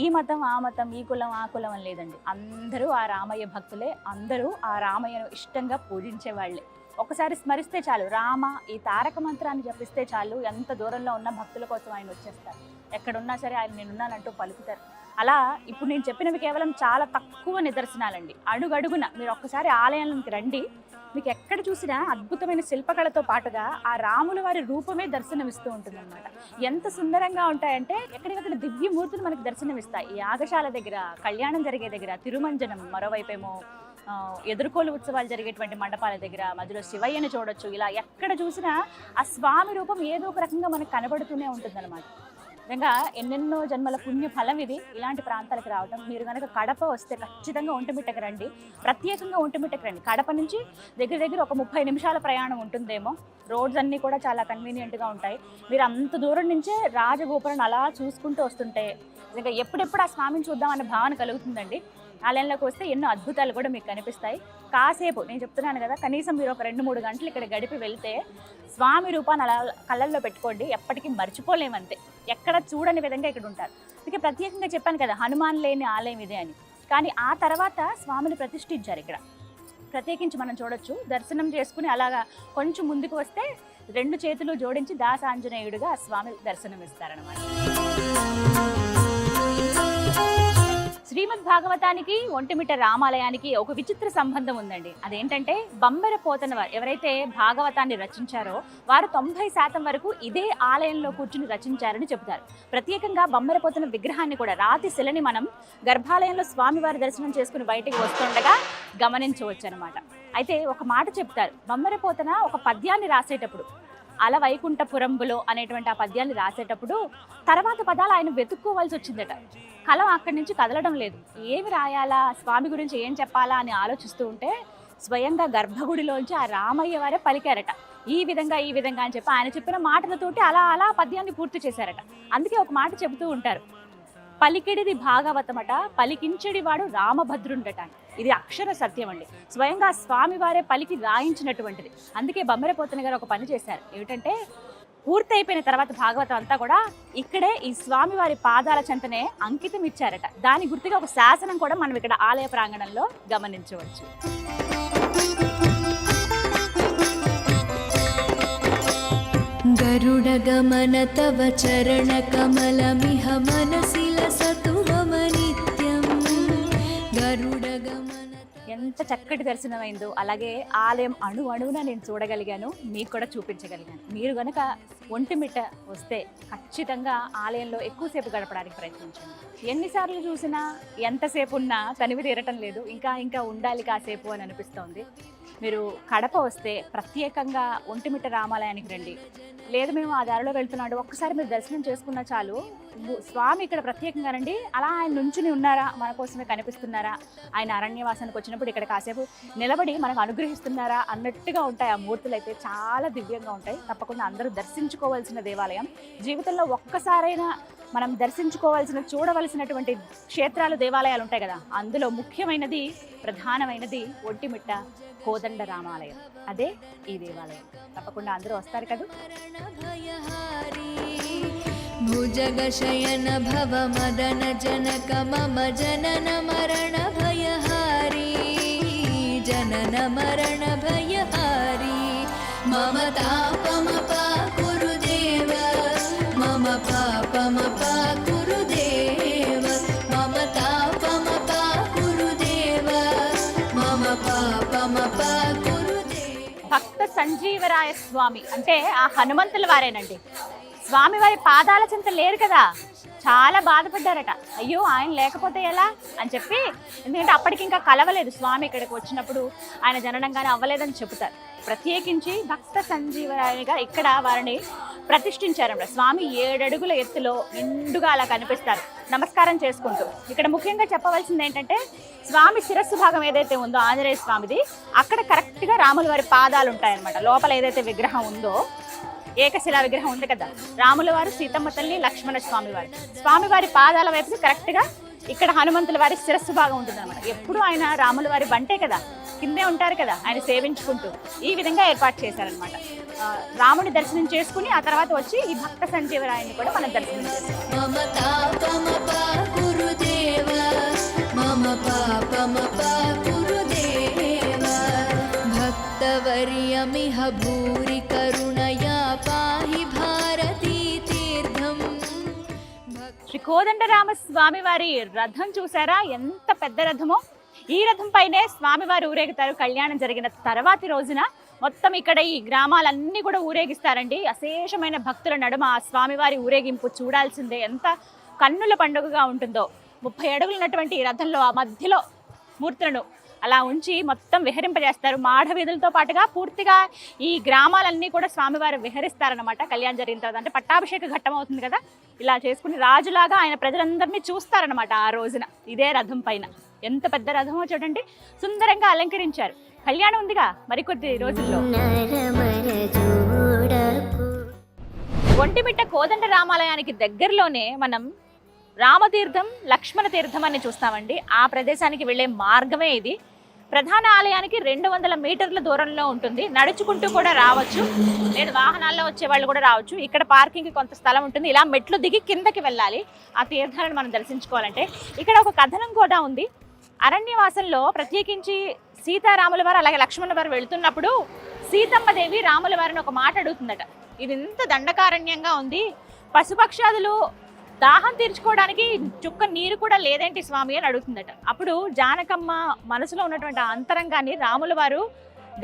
ఈ మతం ఆ మతం, ఈ కులం ఆ కులం అని లేదండి. అందరూ ఆ రామయ్య భక్తులే, అందరూ ఆ రామయ్యను ఇష్టంగా పూజించే వాళ్ళే. ఒకసారి స్మరిస్తే చాలు, రామ ఈ తారక మంత్రాన్ని జపిస్తే చాలు, ఎంత దూరంలో ఉన్న భక్తుల కోసం ఆయన వచ్చేస్తారు. ఎక్కడున్నా సరే ఆయన నేనున్నానంటూ పలుకుతారు. అలా ఇప్పుడు నేను చెప్పినవి కేవలం చాలా తక్కువ నిదర్శనాలండి. అడుగడుగున మీరు ఒక్కసారి ఆలయానికి రండి, మీకు ఎక్కడ చూసినా అద్భుతమైన శిల్పకళతో పాటుగా ఆ రాముల వారి రూపమే దర్శనమిస్తూ ఉంటుందన్నమాట. ఎంత సుందరంగా ఉంటాయంటే ఎక్కడికక్కడ దివ్యమూర్తులు మనకి దర్శనమిస్తాయి. ఈ యాగశాల దగ్గర, కళ్యాణం జరిగే దగ్గర, తిరుమంజనం, మరోవైపేమో ఎదుర్కోలు ఉత్సవాలు జరిగేటువంటి మండపాల దగ్గర మధ్యలో శివయ్యని చూడొచ్చు. ఇలా ఎక్కడ చూసినా ఆ స్వామి రూపం ఏదో ఒక రకంగా మనకు కనబడుతూనే ఉంటుందన్నమాట. నిజంగా ఎన్నెన్నో జన్మల పుణ్య ఫలం ఇది ఇలాంటి ప్రాంతాలకు రావడం. మీరు కనుక కడప వస్తే ఖచ్చితంగా ఒంటిమిట్టకు రండి, ప్రత్యేకంగా ఒంటిమిట్టకు రండి. కడప నుంచి దగ్గర ఒక 30 నిమిషాల ప్రయాణం ఉంటుందేమో. రోడ్స్ అన్నీ కూడా చాలా కన్వీనియంట్గా ఉంటాయి. మీరు అంత దూరం నుంచే రాజగోపురం అలా చూసుకుంటూ వస్తుంటే నిజంగా ఎప్పుడెప్పుడు ఆ స్వామిని చూద్దామనే భావన కలుగుతుందండి. ఆలయంలోకి వస్తే ఎన్నో అద్భుతాలు కూడా మీకు కనిపిస్తాయి. కాసేపు నేను చెప్తున్నాను కదా, కనీసం మీరు ఒక 2-3 గంటలు ఇక్కడ గడిపి వెళ్తే స్వామి రూపాన్ని అలా కళ్ళల్లో పెట్టుకోండి, ఎప్పటికీ మర్చిపోలేమంతే. ఎక్కడ చూడని విధంగా ఇక్కడ ఉంటారు. అందుకే ప్రత్యేకంగా చెప్పాను కదా, హనుమాన్ లేని ఆలయం ఇదే అని. కానీ ఆ తర్వాత స్వామిని ప్రతిష్ఠించారు ఇక్కడ. ప్రత్యేకించి మనం చూడొచ్చు. దర్శనం చేసుకుని అలాగా కొంచెం ముందుకు వస్తే 2 చేతులు జోడించి దాసాంజనేయుడిగా స్వామి దర్శనం ఇస్తారనమాట. శ్రీమద్ భాగవతానికి ఒంటిమిట్ట రామాలయానికి ఒక విచిత్ర సంబంధం ఉందండి. అదేంటంటే బమ్మెర పోతన వారు ఎవరైతే భాగవతాన్ని రచించారో వారు 90% వరకు ఇదే ఆలయంలో కూర్చుని రచించారని చెబుతారు. ప్రత్యేకంగా బమ్మెర పోతన విగ్రహాన్ని కూడా, రాతి శిలని మనం గర్భాలయంలో స్వామివారి దర్శనం చేసుకుని బయటికి వస్తుండగా గమనించవచ్చు అనమాట. అయితే ఒక మాట చెప్తారు, బమ్మెర పోతన ఒక పద్యాన్ని రాసేటప్పుడు, అల వైకుంఠపురంబులో అనేటువంటి ఆ పద్యాన్ని రాసేటప్పుడు తర్వాత పదాలు ఆయన వెతుక్కోవాల్సి వచ్చిందట. కలం అక్కడి నుంచి కదలడం లేదు. ఏమి రాయాలా, స్వామి గురించి ఏం చెప్పాలా అని ఆలోచిస్తూ ఉంటే స్వయంగా గర్భగుడిలోంచి ఆ రామయ్య వారే పలికారట. ఈ విధంగా అని చెప్పి ఆయన చెప్పిన మాటలతోటి అలా పద్యాన్ని పూర్తి చేశారట. అందుకే ఒక మాట చెబుతూ ఉంటారు, పలికిడిది భాగవతమట, పలికించడివాడు రామభద్రుండట. ఇది అక్షర సత్యం అండి. స్వయంగా స్వామి వారే పలికి రాయించినటువంటిది. అందుకే బమ్మెర పోతన గారు ఒక పని చేశారు. ఏమిటంటే పూర్తి అయిపోయిన తర్వాత భాగవతం అంతా కూడా ఇక్కడే ఈ స్వామి వారి పాదాల చెంతనే అంకితం ఇచ్చారట. దాని గుర్తుగా ఒక శాసనం కూడా మనం ఇక్కడ ఆలయ ప్రాంగణంలో గమనించవచ్చు. గరుడ గమన తవ చరణ కమలమిహ మనసి లసతు మమ నిత్యం. గరుడ గమన. ఎంత చక్కటి దర్శనమైందో, అలాగే ఆలయం అణువున నేను చూడగలిగాను, మీకు కూడా చూపించగలిగాను. మీరు కనుక ఒంటిమిట్ట వస్తే ఖచ్చితంగా ఆలయంలో ఎక్కువసేపు గడపడానికి ప్రయత్నించండి. ఎన్నిసార్లు చూసినా ఎంతసేపు ఉన్నా తనివి తీరటం లేదు, ఇంకా ఉండాలి కాసేపు అని అనిపిస్తోంది. మీరు కడప వస్తే ప్రత్యేకంగా ఒంటిమిట్ట రామాలయానికి రండి. లేదు మేము ఆ దారిలో వెళ్తున్నాడు, ఒక్కసారి మీరు దర్శనం చేసుకున్నా చాలు. స్వామి ఇక్కడ ప్రత్యేకంగా రండి, అలా ఆయన నుంచుని ఉన్నారా, మన కోసమే కనిపిస్తున్నారా, ఆయన అరణ్యవాసానికి వచ్చినప్పుడు ఇక్కడ కాసేపు నిలబడి మనకు అనుగ్రహిస్తున్నారా అన్నట్టుగా ఉంటాయి. ఆ మూర్తులు అయితే చాలా దివ్యంగా ఉంటాయి. తప్పకుండా అందరూ దర్శించుకోవాల్సిన దేవాలయం. జీవితంలో ఒక్కసారైనా మనం దర్శించుకోవాల్సిన, చూడవలసినటువంటి క్షేత్రాలు, దేవాలయాలు ఉంటాయి కదా, అందులో ముఖ్యమైనది, ప్రధానమైనది ఒంటిమిట్ట కోదండ రామాలయం. అదే ఈ దేవాలయం. తప్పకుండా అందరూ వస్తారు కదా. భుజగ శయన భవ మదన జనక మమ జనన మరణ భయహారీ. జనన మరణ భయహారీ. మమ తాపమ పాకురు దేవ, మమ పాపమ పాకురు దేవ. మమ తాపమ పాకురు దేవ, మమ పాపమ పాకురు దేవ. భక్త సంజీవరాయ స్వామి అంటే ఆ హనుమంతుల వారేనండి. స్వామివారి పాదాల చెంత లేరు కదా, చాలా బాధపడ్డారట. అయ్యో ఆయన లేకపోతే ఎలా అని చెప్పి, ఎందుకంటే అప్పటికి ఇంకా కలవలేదు స్వామి. ఇక్కడికి వచ్చినప్పుడు ఆయన జననంగానే అవ్వలేదని చెబుతారు. ప్రత్యేకించి భక్త సంజీవరాయనిగా ఇక్కడ వారిని ప్రతిష్ఠించారన్నమాట. స్వామి 7 అడుగుల ఎత్తులో నిండుగా అలా కనిపిస్తారు నమస్కారం చేసుకుంటూ. ఇక్కడ ముఖ్యంగా చెప్పవలసింది ఏంటంటే, స్వామి శిరస్సు భాగం ఏదైతే ఉందో ఆంజనేయ స్వామిది, అక్కడ కరెక్ట్గా రాముల వారి పాదాలు ఉంటాయన్నమాట. లోపల ఏదైతే విగ్రహం ఉందో, ఏకశిలా విగ్రహం ఉంది కదా, రాముల వారు, సీతమ్మ తల్లి, లక్ష్మణ స్వామివారు, స్వామివారి పాదాల వైపు కరెక్ట్గా ఇక్కడ హనుమంతుల వారి శిరస్సు భాగం ఉంటుంది అనమాట. ఎప్పుడు ఆయన రాముల వారి బంటే కదా, కిందే ఉంటారు కదా ఆయన సేవించుకుంటూ. ఈ విధంగా ఏర్పాటు చేశారనమాట. రాముని దర్శనం చేసుకుని ఆ తర్వాత వచ్చి ఈ భక్త సంజీవరాయని కూడా మనం దర్శనం చేస్తాం. భక్తవర్యమిహ భూరి కరుణయా పాహి భారతీ తీర్థం. శ్రీ కోదండరామ స్వామి వారి రథం చూసారా, ఎంత పెద్ద రథమో. ఈ రథం పైనే స్వామివారు ఊరేగుతారు. కళ్యాణం జరిగిన తర్వాతి రోజున మొత్తం ఇక్కడ ఈ గ్రామాలన్నీ కూడా ఊరేగిస్తారండి. అశేషమైన భక్తుల నడుమ ఆ స్వామివారి ఊరేగింపు చూడాల్సిందే. ఎంత కన్నుల పండుగగా ఉంటుందో. 30 అడుగులు ఉన్నటువంటి ఈ రథంలో ఆ మధ్యలో మూర్తులను అలా ఉంచి మొత్తం విహరింపజేస్తారు. మాఢ వీధులతో పాటుగా పూర్తిగా ఈ గ్రామాలన్నీ కూడా స్వామివారు విహరిస్తారనమాట. కళ్యాణం జరిగిన తర్వాత అంటే పట్టాభిషేక ఘట్టం అవుతుంది కదా, ఇలా చేసుకుని రాజులాగా ఆయన ప్రజలందరినీ చూస్తారనమాట ఆ రోజున ఇదే రథం పైన. ఎంత పెద్ద రథమో చూడండి, సుందరంగా అలంకరించారు. కళ్యాణం ఉందిగా మరికొద్ది రోజుల్లో. ఒంటిమిట్ట కోదండ రామాలయానికి దగ్గరలోనే మనం రామతీర్థం, లక్ష్మణ తీర్థం అని చూస్తామండి. ఆ ప్రదేశానికి వెళ్ళే మార్గమే ఇది. ప్రధాన ఆలయానికి 200 మీటర్ల దూరంలో ఉంటుంది. నడుచుకుంటూ కూడా రావచ్చు, లేదు వాహనాల్లో వచ్చే వాళ్ళు కూడా రావచ్చు. ఇక్కడ పార్కింగ్ కొంత స్థలం ఉంటుంది. ఇలా మెట్లు దిగి కిందకి వెళ్ళాలి ఆ తీర్థాలను మనం దర్శించుకోవాలంటే. ఇక్కడ ఒక కథనం కూడా ఉంది. అరణ్యవాసంలో ప్రత్యేకించి సీతారాముల వారు అలాగే లక్ష్మణుల వారు వెళుతున్నప్పుడు సీతమ్మదేవి రాముల వారిని ఒక మాట అడుగుతుందట. ఇది ఇంత దండకారణ్యంగా ఉంది, పశుపక్షాదులు దాహం తీర్చుకోవడానికి చుక్క నీరు కూడా లేదేంటి స్వామి అని అడుగుతుందట. అప్పుడు జానకమ్మ మనసులో ఉన్నటువంటి అంతరంగాన్ని రాముల వారు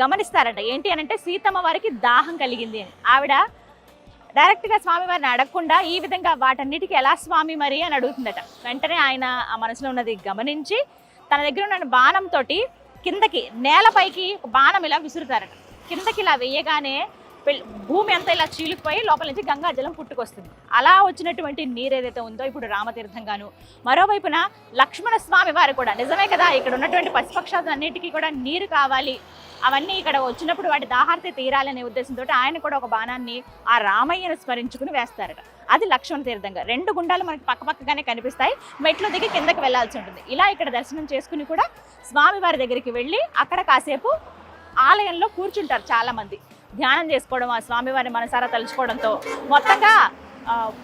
గమనిస్తారట. ఏంటి అని అంటే సీతమ్మ వారికి దాహం కలిగింది అని. ఆవిడ డైరెక్ట్గా స్వామివారిని అడగకుండా ఈ విధంగా వాటన్నిటికీ ఎలా స్వామి మరి అని అడుగుతుందట. వెంటనే ఆయన ఆ మనసులో ఉన్నది గమనించి తన దగ్గర ఉన్న బాణంతో కిందకి నేలపైకి బాణం ఇలా విసురుతారట. కిందకి ఇలా వేయగానే భూమి అంతా ఇలా చీలిపోయి లోపల నుంచి గంగా జలం పుట్టుకొస్తుంది. అలా వచ్చినటువంటి నీరు ఏదైతే ఉందో ఇప్పుడు రామతీర్థంగాను. మరోవైపున లక్ష్మణ స్వామి వారు కూడా నిజమే కదా, ఇక్కడ ఉన్నటువంటి పశుపక్షాదులన్నిటికీ కూడా నీరు కావాలి, అవన్నీ ఇక్కడ వచ్చినప్పుడు వాటి దాహార్తి తీరాలనే ఉద్దేశంతో ఆయన కూడా ఒక బాణాన్ని ఆ రామయ్యను స్మరించుకుని వేస్తారట. అది లక్ష్మణ తీర్థంగా. 2 గుండాలు మనకి పక్కపక్కగానే కనిపిస్తాయి. మెట్లు దిగి కిందకి వెళ్లాల్సి ఉంటుంది. ఇలా ఇక్కడ దర్శనం చేసుకుని కూడా స్వామివారి దగ్గరికి వెళ్ళి అక్కడ కాసేపు ఆలయంలో కూర్చుంటారు చాలామంది. ధ్యానం చేసుకోవడం, ఆ స్వామివారిని మనసారా తలుచుకోవడంతో మొత్తంగా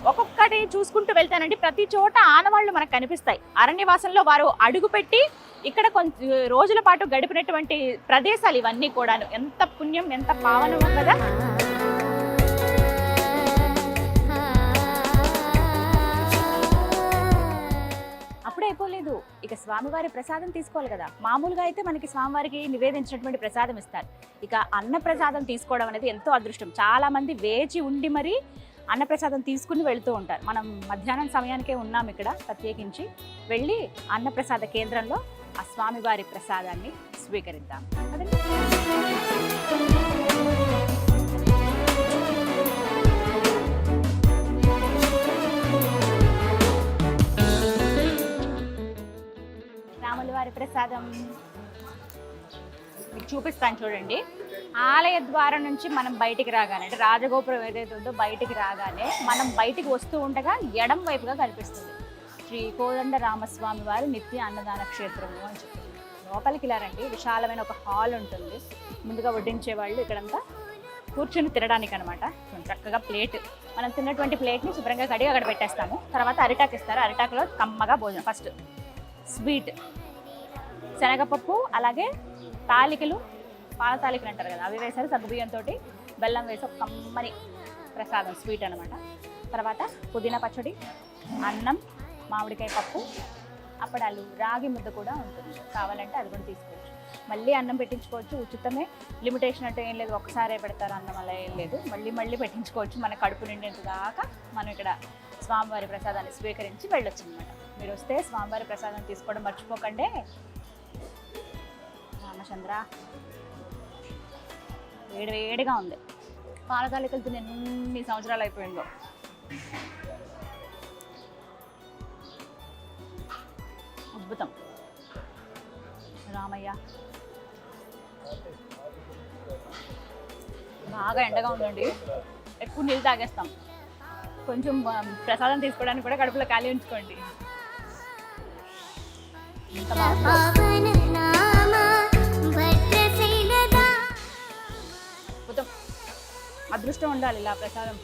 ఒక్కొక్కటి చూసుకుంటూ వెళ్తానండి. ప్రతి చోట ఆనవాళ్లు మనకు కనిపిస్తాయి. అరణ్యవాసంలో వారు అడుగుపెట్టి ఇక్కడ కొంచెం రోజుల పాటు గడిపినటువంటి ప్రదేశాలు ఇవన్నీ కూడాను. ఎంత పుణ్యం, ఎంత పావనమో కదా. అప్పుడే అయిపోలేదు, ఇక స్వామివారి ప్రసాదం తీసుకోవాలి కదా. మామూలుగా అయితే మనకి స్వామివారికి నివేదించినటువంటి ప్రసాదం ఇస్తారు. ఇక అన్న ప్రసాదం తీసుకోవడం అనేది ఎంతో అదృష్టం. చాలా మంది వేచి ఉండి మరి అన్నప్రసాదం తీసుకుని వెళ్తూ ఉంటారు. మనం మధ్యాహ్నం సమయానికే ఉన్నాం ఇక్కడ. ప్రత్యేకించి వెళ్ళి అన్నప్రసాద కేంద్రంలో ఆ స్వామివారి ప్రసాదాన్ని స్వీకరిద్దాం. అదండి. రాముల వారి ప్రసాదం మీకు చూపిస్తాను చూడండి. ఆలయ ద్వారం నుంచి మనం బయటికి రాగానే, అంటే రాజగోపురం ఏదైతే ఉందో బయటికి రాగానే మనం బయటికి వస్తూ ఉండగా ఎడం వైపుగా కనిపిస్తుంది శ్రీ కోదండ రామస్వామి వారి నిత్య అన్నదాన క్షేత్రము అని చెప్తుంది. లోపలికి ఇలా రండి. విశాలమైన ఒక హాల్ ఉంటుంది. ముందుగా వడ్డించే వాళ్ళు ఇక్కడంతా కూర్చొని తినడానికి అనమాట. చక్కగా ప్లేట్, మనం తిన్నటువంటి ప్లేట్ని శుభ్రంగా కడిగి అక్కడ పెట్టేస్తాము. తర్వాత అరిటాకు ఇస్తారు. అరిటాకులో కమ్మగా భోజనం. ఫస్ట్ స్వీట్ శనగపప్పు, అలాగే తాలికలు, పాల తాలికలు అంటారు కదా, అవి వేసారు. సగ్గుబియ్యంతో బెల్లం వేసి ఒక కమ్మని ప్రసాదం స్వీట్ అనమాట. తర్వాత పుదీనా పచ్చడి, అన్నం, మామిడికాయ పప్పు, అప్పడాలు, రాగి ముద్ద కూడా ఉంటుంది. కావాలంటే అది కూడా తీసుకోవచ్చు. మళ్ళీ అన్నం పెట్టించుకోవచ్చు, ఉచితమే. లిమిటేషన్ అంటే ఏం లేదు, ఒక్కసారే పెడతారు అన్నం, అలా ఏం లేదు. మళ్ళీ మళ్ళీ పెట్టించుకోవచ్చు. మన కడుపు నిండేంత దాకా మనం ఇక్కడ స్వామివారి ప్రసాదాన్ని స్వీకరించి వెళ్ళొచ్చు అనమాట. మీరు వస్తే స్వామివారి ప్రసాదం తీసుకోవడం మర్చిపోకండి. రామచంద్ర వేడిగా ఉంది. పాల తాలికలు తిని ఎన్ని సంవత్సరాలు అయిపోయిందో. అద్భుతం. రామయ్య బాగా ఎండగా ఉందండి. ఎక్కువ నీళ్ళు తాగేస్తాం. కొంచెం ప్రసాదం తీసుకోవడానికి కూడా కడుపులో ఖాళీ ఉంచుకోండి. ఎంత బాగుందో. పవన నామ భద్రసేనదా మొత్తం అదృష్టం ఉండాలి ఇలా ప్రసాదం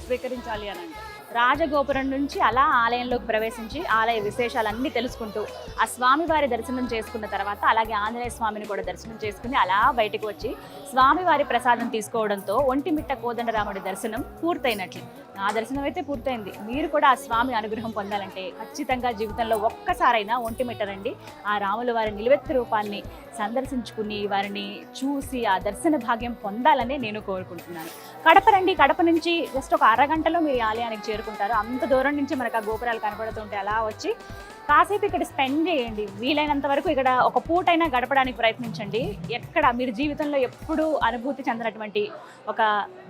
స్వీకరించాలి అని అంటే. రాజగోపురం నుంచి అలా ఆలయంలోకి ప్రవేశించి ఆలయ విశేషాలన్నీ తెలుసుకుంటూ ఆ స్వామివారి దర్శనం చేసుకున్న తర్వాత అలాగే ఆంజనేయ స్వామిని కూడా దర్శనం చేసుకుని అలా బయటకు వచ్చి స్వామివారి ప్రసాదం తీసుకోవడంతో ఒంటిమిట్ట కోదండరాముడి దర్శనం పూర్తయినట్లు. నా దర్శనం అయితే పూర్తయింది. మీరు కూడా ఆ స్వామి అనుగ్రహం పొందాలంటే ఖచ్చితంగా జీవితంలో ఒక్కసారైనా ఒంటిమిట్ట రండి. ఆ రాముల వారి నిలువెత్తు రూపాన్ని సందర్శించుకుని వారిని చూసి ఆ దర్శన భాగ్యం పొందాలని నేను కోరుకుంటున్నాను. కడప రండి. కడప నుంచి జస్ట్ ఒక అరగంటలో మీరు ఈ ఆలయానికి చేరుకుంటారు. అంత దూరం నుంచి మనకు ఆ గోపురాలు కనపడుతుంటే అలా వచ్చి కాసేపు ఇక్కడ స్పెండ్ చేయండి. వీలైనంత వరకు ఇక్కడ ఒక పూటైనా గడపడానికి ప్రయత్నించండి. ఎక్కడ మీరు జీవితంలో ఎప్పుడూ అనుభూతి చెందినటువంటి ఒక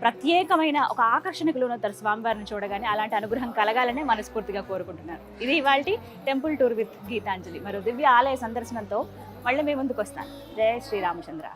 ప్రత్యేకమైన ఒక ఆకర్షణకు లోనవుతారు స్వామివారిని చూడగానే. అలాంటి అనుగ్రహం కలగాలనే మనస్ఫూర్తిగా కోరుకుంటున్నాను. ఇది ఇవాల్టి టెంపుల్ టూర్ విత్ గీతాంజలి. మరో దివ్య ఆలయ సందర్శనంతో మళ్ళీ మీ ముందుకు వస్తాను. జయ శ్రీరామచంద్ర.